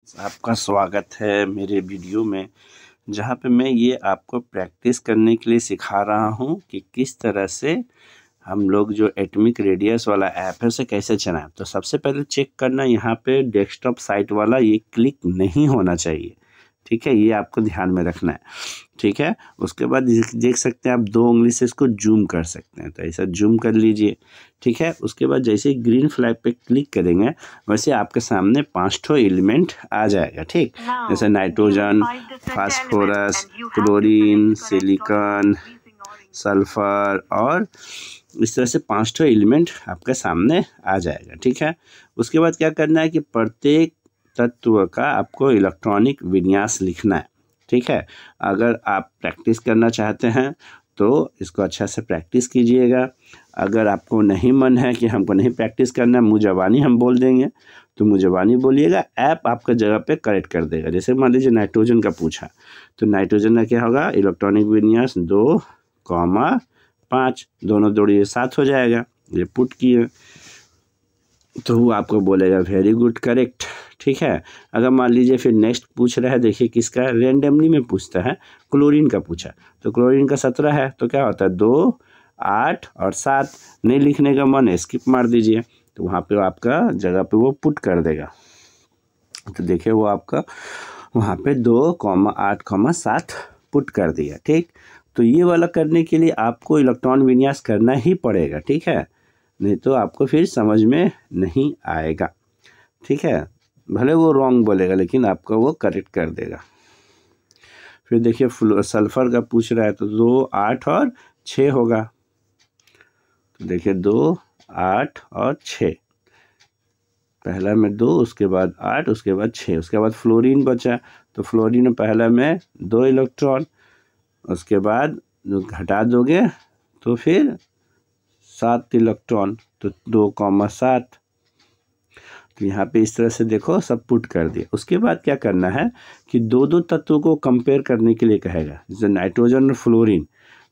आपका स्वागत है मेरे वीडियो में, जहाँ पे मैं ये आपको प्रैक्टिस करने के लिए सिखा रहा हूँ कि किस तरह से हम लोग जो एटॉमिक रेडियस वाला ऐप है उसे कैसे चलाएं। तो सबसे पहले चेक करना, यहाँ पे डेस्कटॉप साइट वाला ये क्लिक नहीं होना चाहिए, ठीक है। ये आपको ध्यान में रखना है, ठीक है। उसके बाद देख सकते हैं आप 2 उंगली से इसको जूम कर सकते हैं, तो ऐसा जूम कर लीजिए, ठीक है। उसके बाद जैसे ही ग्रीन फ्लैग पे क्लिक करेंगे वैसे आपके सामने 5 ठो एलिमेंट आ जाएगा, ठीक। जैसे nitrogen, phosphorus, chlorine, silicon, sulphur और इस तरह से 5 ठो एलिमेंट आपके सामने आ जाएगा, ठीक है। उसके बाद क्या करना है कि प्रत्येक तत्व का आपको इलेक्ट्रॉनिक विन्यास लिखना है, ठीक है। अगर आप प्रैक्टिस करना चाहते हैं तो इसको अच्छा से प्रैक्टिस कीजिएगा। अगर आपको नहीं मन है कि हमको नहीं प्रैक्टिस करना है, मुँह ज़बानी हम बोल देंगे, तो मुँह ज़बानी बोलिएगा, ऐप आपका जगह पे करेक्ट कर देगा। जैसे मान लीजिए नाइट्रोजन का पूछा, तो नाइट्रोजन का क्या होगा, इलेक्ट्रॉनिक विन्यास 2,5, दोनों जोड़िए 7 हो जाएगा। ये पुट किए तो वो आपको बोलेगा वेरी गुड, करेक्ट, ठीक है। अगर मान लीजिए फिर नेक्स्ट पूछ रहा है, देखिए किसका, रेंडमली में पूछता है, क्लोरीन का पूछा, तो क्लोरीन का 17 है, तो क्या होता है 2, 8 और 7। नहीं लिखने का मन है स्किप मार दीजिए, तो वहाँ पे आपका जगह पे वो पुट कर देगा। तो देखिए वो आपका वहाँ पे 2,8,7 पुट कर दिया, ठीक। तो ये वाला करने के लिए आपको इलेक्ट्रॉन विन्यास करना ही पड़ेगा, ठीक है, नहीं तो आपको फिर समझ में नहीं आएगा, ठीक है। भले वो रॉन्ग बोलेगा लेकिन आपका वो करेक्ट कर देगा। फिर देखिए सल्फर का पूछ रहा है, तो 2, 8 और 6 होगा। तो देखिए 2, 8 और 6, पहला में 2, उसके बाद 8, उसके बाद 6, उसके बाद फ्लोरीन बचा, तो फ्लोरीन में पहला में 2 इलेक्ट्रॉन, उसके बाद जो घटा दोगे तो फिर 7 इलेक्ट्रॉन, तो 2,7। तो यहाँ पे इस तरह से देखो सब पुट कर दिया। उसके बाद क्या करना है कि दो तत्वों को कंपेयर करने के लिए कहेगा, जैसे नाइट्रोजन और फ्लोरीन।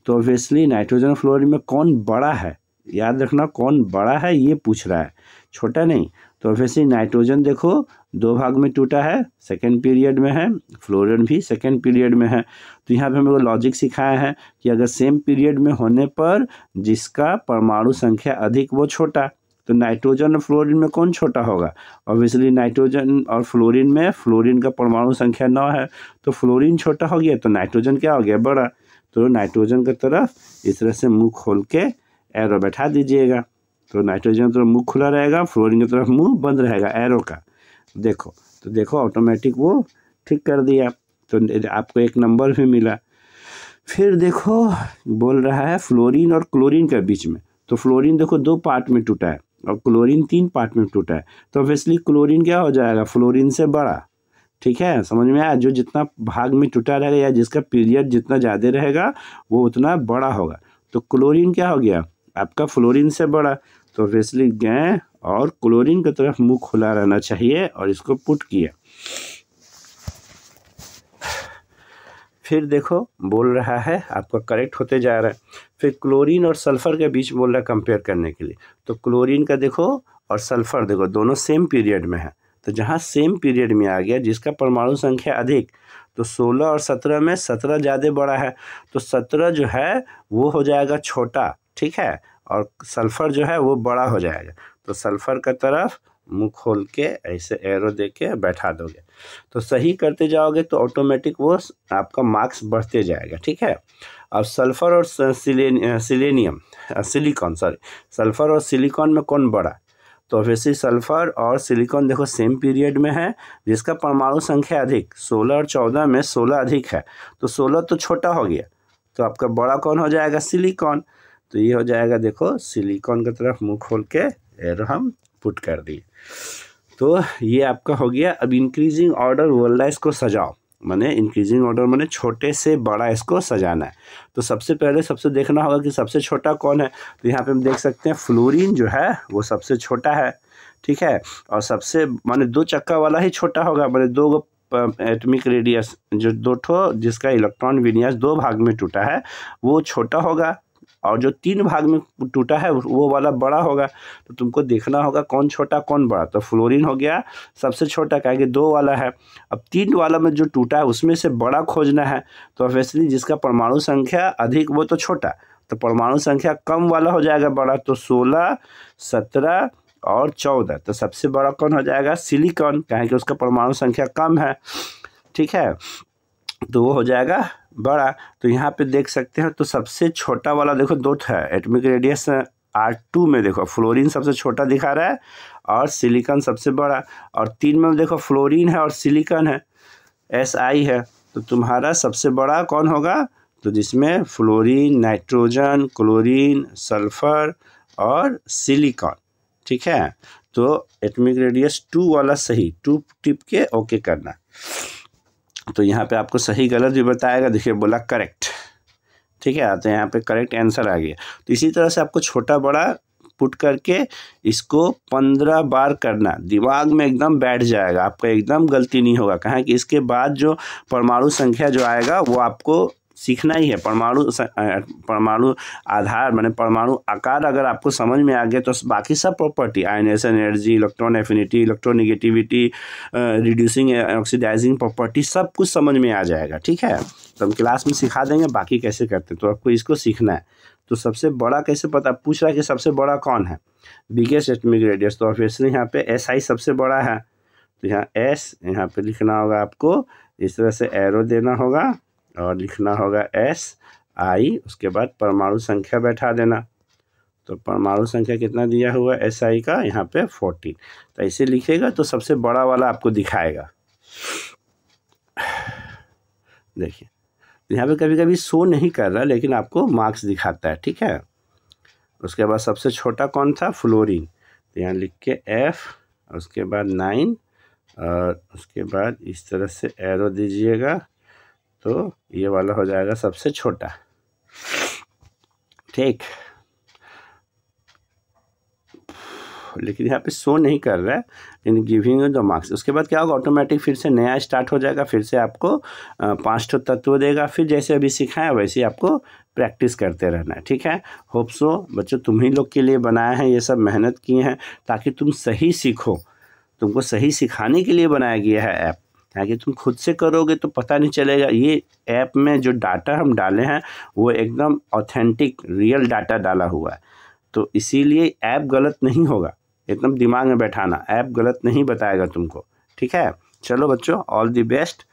तो ऑब्वियसली नाइट्रोजन और फ्लोरीन में कौन बड़ा है, याद रखना कौन बड़ा है ये पूछ रहा है, छोटा नहीं। तो ऑब्वियसली नाइट्रोजन देखो 2 भाग में टूटा है, सेकेंड पीरियड में है, फ्लोरीन भी सेकेंड पीरियड में है। तो यहाँ पे हमें वो लॉजिक सिखाया है कि अगर सेम पीरियड में होने पर जिसका परमाणु संख्या अधिक वो छोटा, तो नाइट्रोजन और फ्लोरीन में कौन छोटा होगा, ऑब्वियसली नाइट्रोजन और फ्लोरीन में फ्लोरीन का परमाणु संख्या 9 है, तो फ्लोरीन छोटा हो गया तो नाइट्रोजन क्या हो गया, बड़ा। तो नाइट्रोजन की तरफ इस तरह से मुंह खोल के एरो बैठा दीजिएगा, तो नाइट्रोजन की तरफ मुंह खुला रहेगा, फ्लोरीन की तरफ मुंह बंद रहेगा एरो का। देखो तो देखो ऑटोमेटिक वो ठीक कर दिया, तो आपको 1 नंबर भी मिला। फिर देखो बोल रहा है फ्लोरीन और क्लोरीन के बीच में, तो फ्लोरीन देखो 2 पार्ट में टूटा है और क्लोरीन 3 पार्ट में टूटा है, तो ऑब्वियसली क्लोरीन क्या हो जाएगा, फ्लोरीन से बड़ा, ठीक है। समझ में आया, जो जितना भाग में टूटा रहेगा या जिसका पीरियड जितना ज़्यादा रहेगा वो उतना बड़ा होगा। तो क्लोरीन क्या हो गया आपका, फ्लोरीन से बड़ा, तो ऑब्वियसली गए और क्लोरीन की तरफ मुंह खुला रहना चाहिए और इसको पुट किया। फिर देखो बोल रहा है आपका करेक्ट होते जा रहा है। फिर क्लोरीन और सल्फर के बीच बोल रहा है कंपेयर करने के लिए, तो क्लोरीन का देखो और सल्फर देखो दोनों सेम पीरियड में है, तो जहाँ सेम पीरियड में आ गया जिसका परमाणु संख्या अधिक, तो 16 और 17 में 17 ज़्यादा बड़ा है, तो 17 जो है वो हो जाएगा छोटा, ठीक है, और सल्फर जो है वो बड़ा हो जाएगा। तो सल्फर का तरफ मुंह खोल के ऐसे एरो दे के बैठा दोगे, तो सही करते जाओगे तो ऑटोमेटिक वो आपका मार्क्स बढ़ते जाएगा, ठीक है। अब सल्फर और सल्फर और सिलिकॉन में कौन बड़ा, तो ऑब्वियसली सल्फर और सिलिकॉन देखो सेम पीरियड में है, जिसका परमाणु संख्या अधिक, 16 और 14 में 16 अधिक है, तो 16 तो छोटा हो गया, तो आपका बड़ा कौन हो जाएगा, सिलिकॉन। तो ये हो जाएगा देखो सिलिकॉन की तरफ मुंह खोल के एरो हम पुट कर दिए। तो ये आपका हो गया। अब इंक्रीजिंग ऑर्डर बोल रहा है इसको सजाओ, माने इंक्रीजिंग ऑर्डर माने छोटे से बड़ा इसको सजाना है। तो सबसे पहले सबसे देखना होगा कि सबसे छोटा कौन है, तो यहाँ पे हम देख सकते हैं फ्लोरीन जो है वो सबसे छोटा है, ठीक है। और सबसे माने 2 चक्का वाला ही छोटा होगा, माने 2 एटॉमिक रेडियस जो 2 ठो जिसका इलेक्ट्रॉन विन्यास 2 भाग में टूटा है वो छोटा होगा, और जो 3 भाग में टूटा है वो वाला बड़ा होगा। तो तुमको देखना होगा कौन छोटा कौन बड़ा। तो फ्लोरीन हो गया सबसे छोटा, क्या कि 2 वाला है। अब 3 वाला में जो टूटा है उसमें से बड़ा खोजना है। तो ऑब्वियसली जिसका परमाणु संख्या अधिक वो तो छोटा, तो परमाणु संख्या कम वाला हो जाएगा बड़ा। तो 16, 17 और 14। तो सबसे बड़ा कौन हो जाएगा? सिलिकॉन, कहें कि उसका परमाणु संख्या कम है, ठीक है, तो वो हो जाएगा बड़ा। तो यहाँ पे देख सकते हैं, तो सबसे छोटा वाला देखो 2 है, एटॉमिक रेडियस R2 में देखो फ्लोरीन सबसे छोटा दिखा रहा है और सिलिकॉन सबसे बड़ा। और 3 में देखो फ्लोरीन है और सिलिकॉन है, Si है। तो तुम्हारा सबसे बड़ा कौन होगा? तो जिसमें फ्लोरीन, नाइट्रोजन, क्लोरीन, सल्फर और सिलिकॉन, ठीक है। तो एटॉमिक रेडियस 2 वाला सही, 2 टिप के ओके करना। तो यहाँ पे आपको सही गलत भी बताएगा, देखिए बोला करेक्ट, ठीक है। तो यहाँ पे करेक्ट आंसर आ गया। तो इसी तरह से आपको छोटा बड़ा पुट करके इसको 15 बार करना, दिमाग में एकदम बैठ जाएगा, आपका एकदम गलती नहीं होगा। कहें कि इसके बाद जो परमाणु संख्या जो आएगा वो आपको सीखना ही है। परमाणु आधार माने परमाणु आकार अगर आपको समझ में आ गया तो बाकी सब property, ionisation energy, electron affinity, electronegativity, reducing oxidising property, सब कुछ समझ में आ जाएगा, ठीक है। तो हम क्लास में सिखा देंगे बाकी कैसे करते हैं, तो आपको इसको सीखना है। तो सबसे बड़ा कैसे पता, पूछ रहा है कि सबसे बड़ा कौन है, बिगेस्ट एटॉमिक रेडियस। तो ऑब्वियसली यहाँ पे SI सबसे बड़ा है। तो यहाँ S यहाँ पे लिखना होगा आपको, इस तरह से एरो देना होगा और लिखना होगा SI, उसके बाद परमाणु संख्या बैठा देना। तो परमाणु संख्या कितना दिया हुआ है SI का, यहाँ पे 14। तो ऐसे लिखेगा तो सबसे बड़ा वाला आपको दिखाएगा। देखिए यहाँ पे कभी कभी शो नहीं कर रहा लेकिन आपको मार्क्स दिखाता है, ठीक है। उसके बाद सबसे छोटा कौन था? फ्लोरीन। तो यहाँ लिख के F, उसके बाद 9 और उसके बाद इस तरह से एरो दीजिएगा, तो ये वाला हो जाएगा सबसे छोटा, ठीक। लेकिन यहाँ पे शो नहीं कर रहा है, लेकिन गिविंग द मार्क्स। उसके बाद क्या होगा, ऑटोमेटिक फिर से नया स्टार्ट हो जाएगा, फिर से आपको 5 तत्व देगा। फिर जैसे अभी सिखाया वैसे ही आपको प्रैक्टिस करते रहना है, ठीक है। होप सो बच्चों तुम ही लोग के लिए बनाए हैं, ये सब मेहनत किए हैं ताकि तुम सही सीखो। तुमको सही सिखाने के लिए बनाया गया है ऐप, ताकि तुम खुद से करोगे तो पता नहीं चलेगा। ये ऐप में जो डाटा हम डाले हैं वो एकदम ऑथेंटिक रियल डाटा डाला हुआ है, तो इसीलिए ऐप गलत नहीं होगा। एकदम दिमाग में बैठाना, ऐप गलत नहीं बताएगा तुमको, ठीक है। चलो बच्चों, ऑल द बेस्ट।